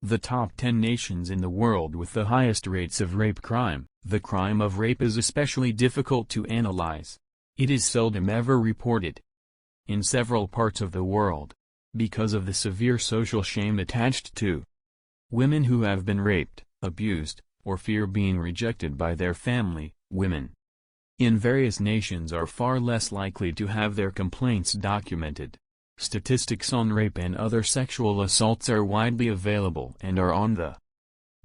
The top 10 nations in the world with the highest rates of rape crime. The crime of rape is especially difficult to analyze. It is seldom ever reported in several parts of the world, because of the severe social shame attached to women who have been raped, abused, or fear being rejected by their family. Women in various nations are far less likely to have their complaints documented. Statistics on rape and other sexual assaults are widely available and are on the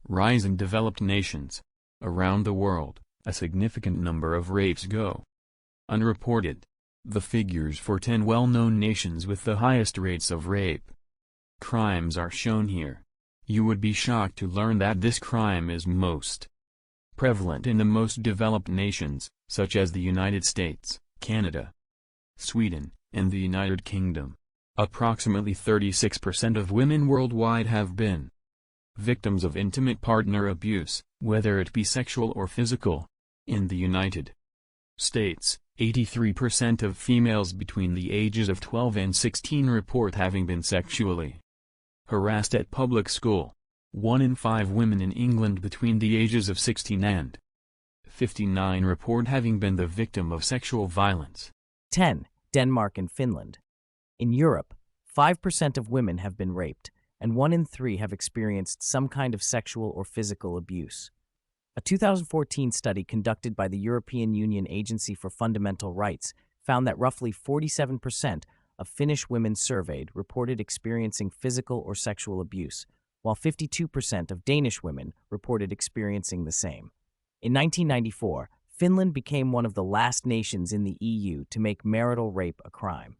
rise in developed nations. Around the world, a significant number of rapes go unreported. The figures for 10 well-known nations with the highest rates of rape crimes are shown here. You would be shocked to learn that this crime is most prevalent in the most developed nations, such as the United States, Canada, Sweden, and the United Kingdom. Approximately 36% of women worldwide have been victims of intimate partner abuse, whether it be sexual or physical. In the United States, 83% of females between the ages of 12 and 16 report having been sexually harassed at public school. 1 in 5 women in England between the ages of 16 and 59 report having been the victim of sexual violence. 10. Denmark and Finland. In Europe, 5% of women have been raped, and 1 in 3 have experienced some kind of sexual or physical abuse. A 2014 study conducted by the European Union Agency for Fundamental Rights found that roughly 47% of Finnish women surveyed reported experiencing physical or sexual abuse, while 52% of Danish women reported experiencing the same. In 1994, Finland became one of the last nations in the EU to make marital rape a crime.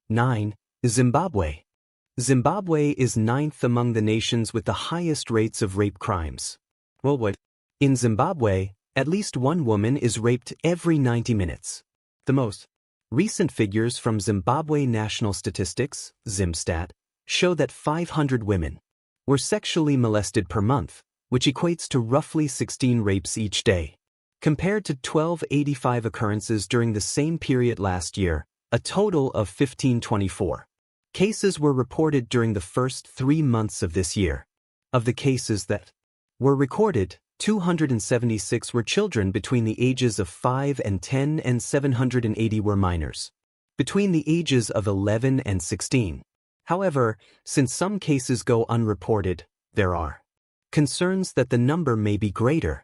9. Zimbabwe. Zimbabwe is 9th among the nations with the highest rates of rape crimes worldwide. In Zimbabwe, at least one woman is raped every 90 minutes. The most recent figures from Zimbabwe National Statistics, Zimstat, show that 500 women were sexually molested per month, which equates to roughly 16 rapes each day. Compared to 1,285 occurrences during the same period last year, a total of 1,524 cases were reported during the first 3 months of this year. Of the cases that were recorded, 276 were children between the ages of 5 and 10 and 780 were minors between the ages of 11 and 16. However, since some cases go unreported, there are concerns that the number may be greater.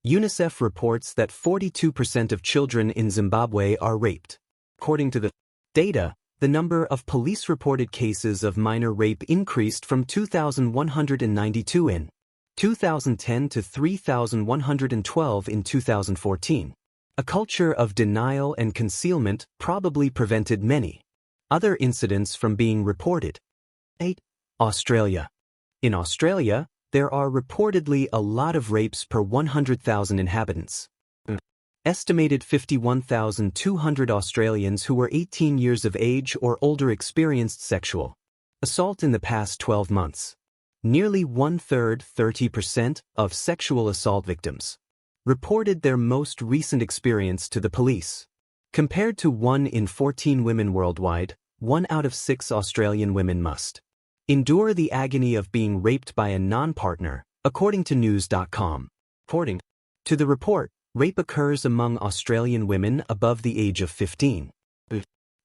UNICEF reports that 42% of children in Zimbabwe are raped. According to the data, the number of police-reported cases of minor rape increased from 2,192 in 2010 to 3,112 in 2014. A culture of denial and concealment probably prevented many other incidents from being reported. 8. Australia. In Australia, there are reportedly a lot of rapes per 100,000 inhabitants. Estimated 51,200 Australians who were 18 years of age or older experienced sexual assault in the past 12 months. Nearly 1/3, 30%, of sexual assault victims reported their most recent experience to the police. Compared to 1 in 14 women worldwide, 1 out of 6 Australian women must endure the agony of being raped by a non-partner, according to news.com. According to the report, rape occurs among Australian women above the age of 15.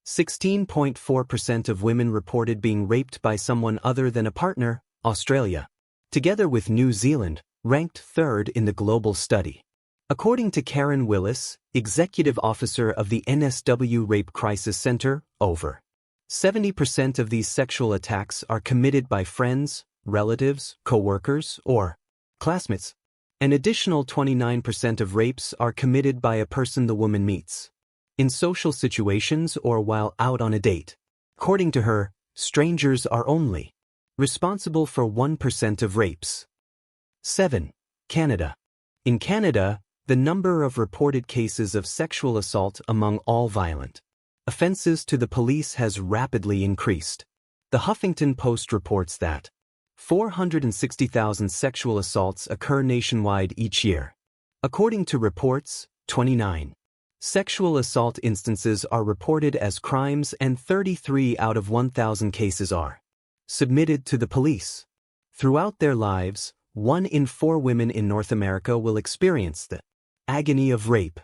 16.4% of women reported being raped by someone other than a partner. Australia, together with New Zealand, ranked 3rd in the global study. According to Karen Willis, executive officer of the NSW Rape Crisis Center, over 70% of these sexual attacks are committed by friends, relatives, co-workers, or classmates. An additional 29% of rapes are committed by a person the woman meets in social situations or while out on a date. According to her, strangers are only responsible for 1% of rapes. 7. Canada. In Canada, the number of reported cases of sexual assault among all violent offenses to the police has rapidly increased. The Huffington Post reports that 460,000 sexual assaults occur nationwide each year. According to reports, 29 sexual assault instances are reported as crimes and 33 out of 1,000 cases are submitted to the police. Throughout their lives, 1 in 4 women in North America will experience the agony of rape.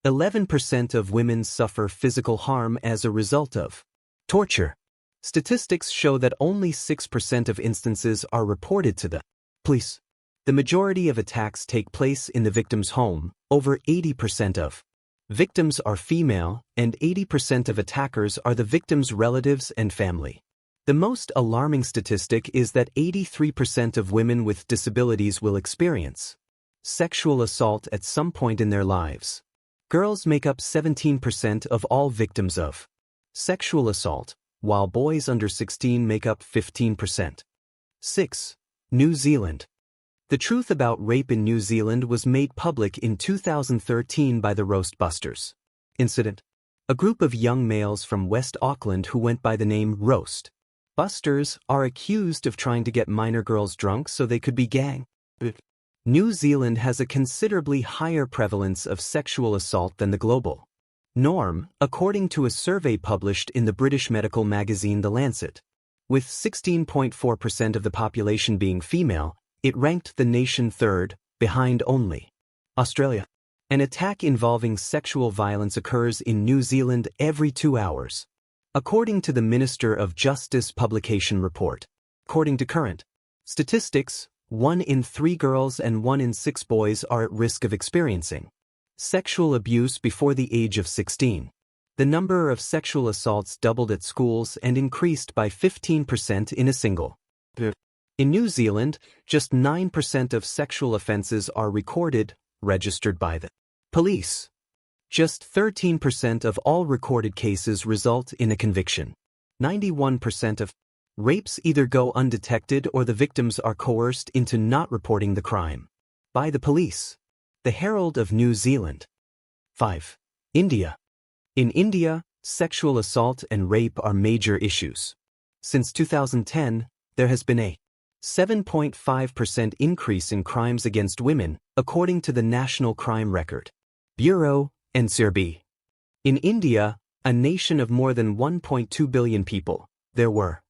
11% of women suffer physical harm as a result of torture. Statistics show that only 6% of instances are reported to the police. The majority of attacks take place in the victim's home. Over 80% of victims are female, and 80% of attackers are the victim's relatives and family. The most alarming statistic is that 83% of women with disabilities will experience sexual assault at some point in their lives. Girls make up 17% of all victims of sexual assault, while boys under 16 make up 15%. 6. New Zealand. The truth about rape in New Zealand was made public in 2013 by the Roastbusters incident. A group of young males from West Auckland who went by the name Roast Busters are accused of trying to get minor girls drunk so they could be gang. New Zealand has a considerably higher prevalence of sexual assault than the global norm, according to a survey published in the British medical magazine The Lancet. With 16.4% of the population being female, it ranked the nation third, behind only Australia. An attack involving sexual violence occurs in New Zealand every 2 hours, according to the Minister of Justice publication report. According to current statistics, 1 in 3 girls and 1 in 6 boys are at risk of experiencing sexual abuse before the age of 16. The number of sexual assaults doubled at schools and increased by 15% in a single year. In New Zealand, just 9% of sexual offenses are registered by the police. Just 13% of all recorded cases result in a conviction. 91% of rapes either go undetected or the victims are coerced into not reporting the crime by the police. The Herald of New Zealand. 5. India. In India, sexual assault and rape are major issues. Since 2010, there has been a 7.5% increase in crimes against women, according to the National Crime Record Bureau, NCRB. In India, a nation of more than 1.2 billion people, there were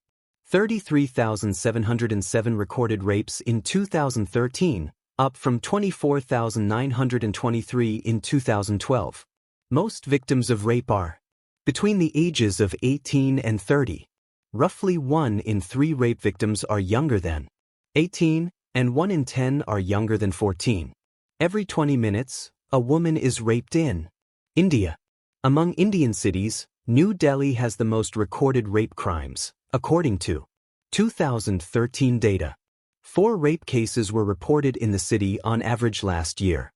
33,707 recorded rapes in 2013, up from 24,923 in 2012. Most victims of rape are between the ages of 18 and 30. Roughly 1 in 3 rape victims are younger than 18, and 1 in 10 are younger than 14. Every 20 minutes, a woman is raped in India. Among Indian cities, New Delhi has the most recorded rape crimes, according to 2013 data. 4 rape cases were reported in the city on average last year.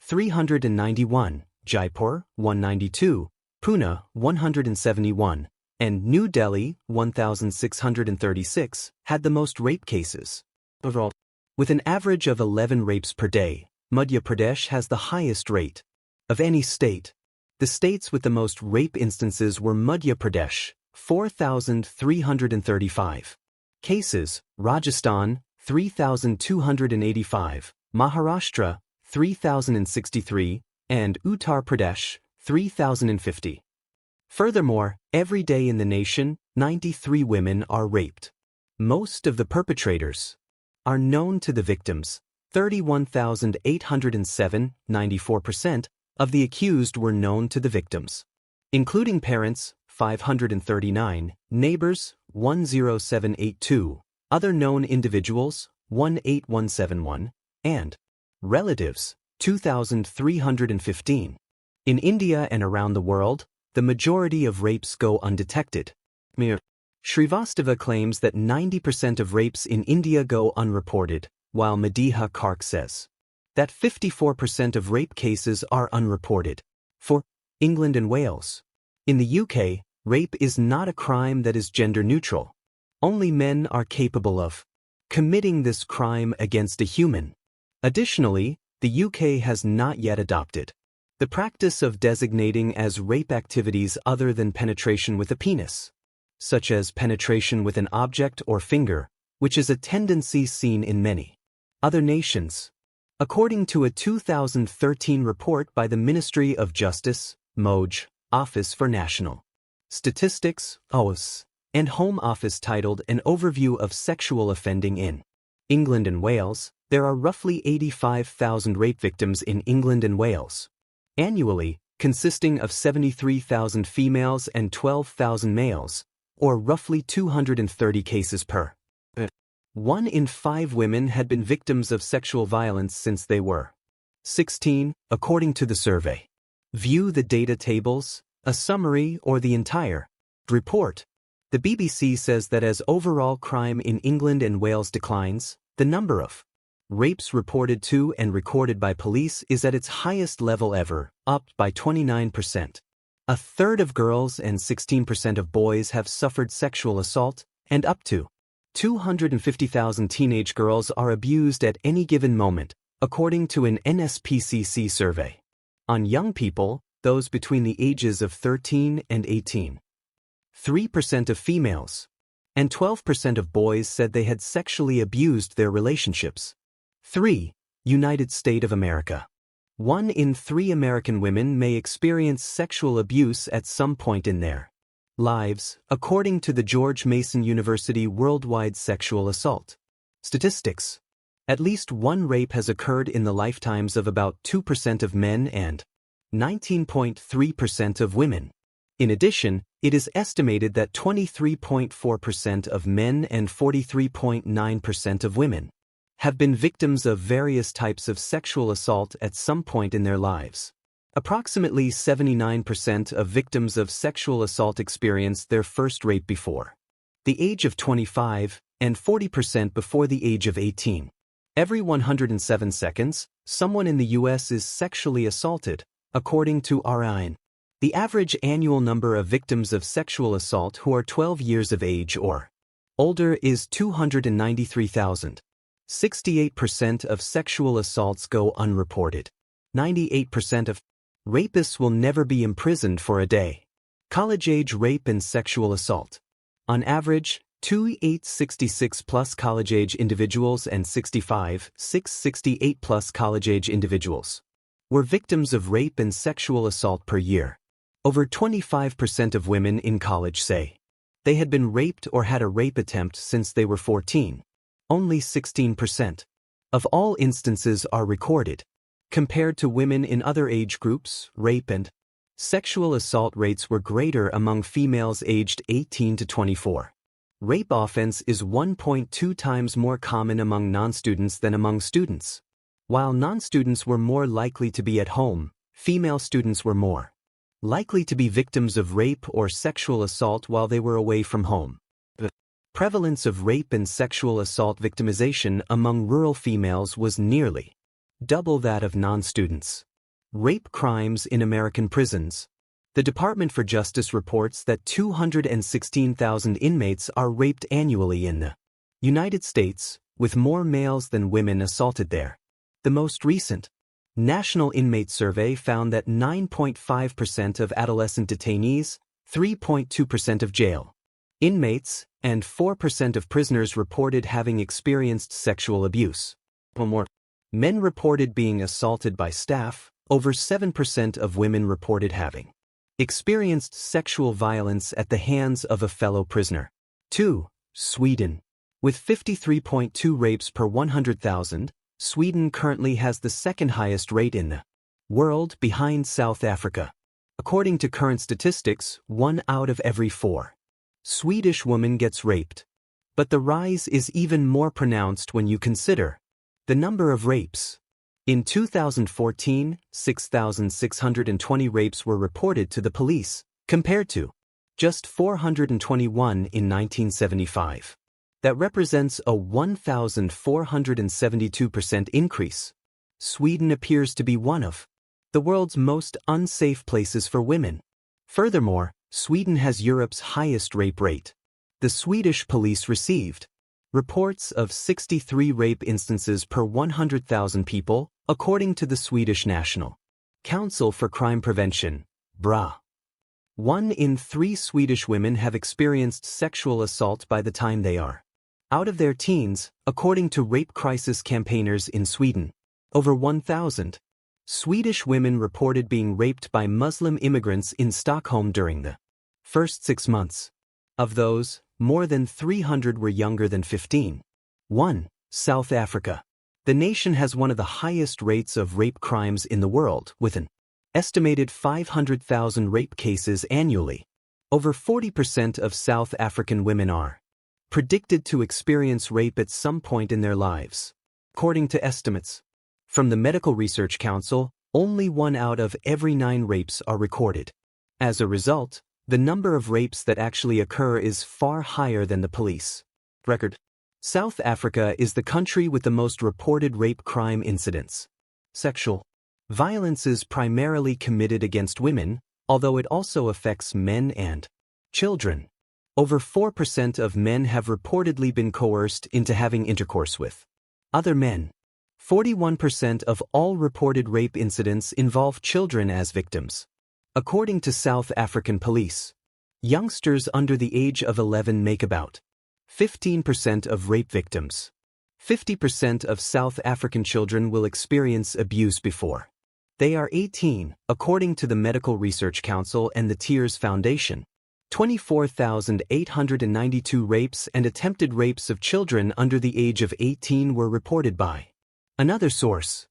391, Jaipur, 192, Pune, 171, and New Delhi, 1,636, had the most rape cases. Overall, with an average of 11 rapes per day, Madhya Pradesh has the highest rate of any state. The states with the most rape instances were Madhya Pradesh, 4,335 cases, Rajasthan, 3,285, Maharashtra, 3,063, and Uttar Pradesh, 3,050. Furthermore, every day in the nation, 93 women are raped. Most of the perpetrators are known to the victims. 31,807, 94%, of the accused were known to the victims, including parents, 539, neighbors, 10782, other known individuals, 18171, and relatives, 2,315. In India and around the world, the majority of rapes go undetected. Srivastava claims that 90% of rapes in India go unreported, while Madiha Kark says that 54% of rape cases are unreported. For England and Wales. In the UK, rape is not a crime that is gender neutral. Only men are capable of committing this crime against a human. Additionally, the UK has not yet adopted the practice of designating as rape activities other than penetration with a penis, such as penetration with an object or finger, which is a tendency seen in many other nations. According to a 2013 report by the Ministry of Justice, MoJ, Office for National Statistics, OAS, and Home Office titled An Overview of Sexual Offending in England and Wales. There are roughly 85,000 rape victims in England and Wales annually, consisting of 73,000 females and 12,000 males, or roughly 230 cases per. 1 in 5 women had been victims of sexual violence since they were 16, according to the survey. View the data tables, a summary, or the entire report. The BBC says that as overall crime in England and Wales declines, the number of rapes reported to and recorded by police is at its highest level ever, up by 29%. A third of girls and 16% of boys have suffered sexual assault, and up to 250,000 teenage girls are abused at any given moment, according to an NSPCC survey. On young people, those between the ages of 13 and 18, 3% of females and 12% of boys said they had sexually abused their relationships. 3. United States of America. 1 in 3 American women may experience sexual abuse at some point in their lives, according to the George Mason University Worldwide Sexual Assault Statistics. At least one rape has occurred in the lifetimes of about 2% of men and 19.3% of women. In addition, it is estimated that 23.4% of men and 43.9% of women have been victims of various types of sexual assault at some point in their lives. Approximately 79% of victims of sexual assault experienced their first rape before the age of 25, and 40% before the age of 18. Every 107 seconds, someone in the U.S. is sexually assaulted, according to RIN. The average annual number of victims of sexual assault who are 12 years of age or older is 293,000. 68% of sexual assaults go unreported. 98% of rapists will never be imprisoned for a day. College-age rape and sexual assault. On average, 68-66-plus college-age individuals and 65-68-plus college-age individuals were victims of rape and sexual assault per year. Over 25% of women in college say they had been raped or had a rape attempt since they were 14. Only 16% of all instances are recorded. Compared to women in other age groups, rape and sexual assault rates were greater among females aged 18 to 24. Rape offense is 1.2 times more common among non-students than among students. While non-students were more likely to be at home, female students were more likely to be victims of rape or sexual assault while they were away from home. The prevalence of rape and sexual assault victimization among rural females was nearly double that of non-students. Rape crimes in American prisons. The Department for Justice reports that 216,000 inmates are raped annually in the United States, with more males than women assaulted there. The most recent National Inmate Survey found that 9.5% of adolescent detainees, 3.2% of jail inmates, and 4% of prisoners reported having experienced sexual abuse. More men reported being assaulted by staff, over 7% of women reported having experienced sexual violence at the hands of a fellow prisoner. 2. Sweden. With 53.2 rapes per 100,000, Sweden currently has the second highest rate in the world, behind South Africa. According to current statistics, 1 out of every 4 Swedish woman gets raped. But the rise is even more pronounced when you consider the number of rapes. In 2014, 6,620 rapes were reported to the police, compared to just 421 in 1975. That represents a 1,472% increase. Sweden appears to be one of the world's most unsafe places for women. Furthermore, Sweden has Europe's highest rape rate. The Swedish police received reports of 63 rape instances per 100,000 people, according to the Swedish National Council for Crime Prevention, BRA. 1 in 3 Swedish women have experienced sexual assault by the time they are out of their teens, according to rape crisis campaigners in Sweden. Over 1,000 Swedish women reported being raped by Muslim immigrants in Stockholm during the first 6 months. Of those, more than 300 were younger than 15. 1. South Africa. The nation has one of the highest rates of rape crimes in the world, with an estimated 500,000 rape cases annually. Over 40% of South African women are predicted to experience rape at some point in their lives. According to estimates from the Medical Research Council, only 1 out of every 9 rapes are recorded. As a result, the number of rapes that actually occur is far higher than the police record. South Africa is the country with the most reported rape crime incidents. Sexual violence is primarily committed against women, although it also affects men and children. Over 4% of men have reportedly been coerced into having intercourse with other men. 41% of all reported rape incidents involve children as victims. According to South African police, youngsters under the age of 11 make about 15% of rape victims. 50% of South African children will experience abuse before they are 18, according to the Medical Research Council and the Tears Foundation. 24,892 rapes and attempted rapes of children under the age of 18 were reported by another source.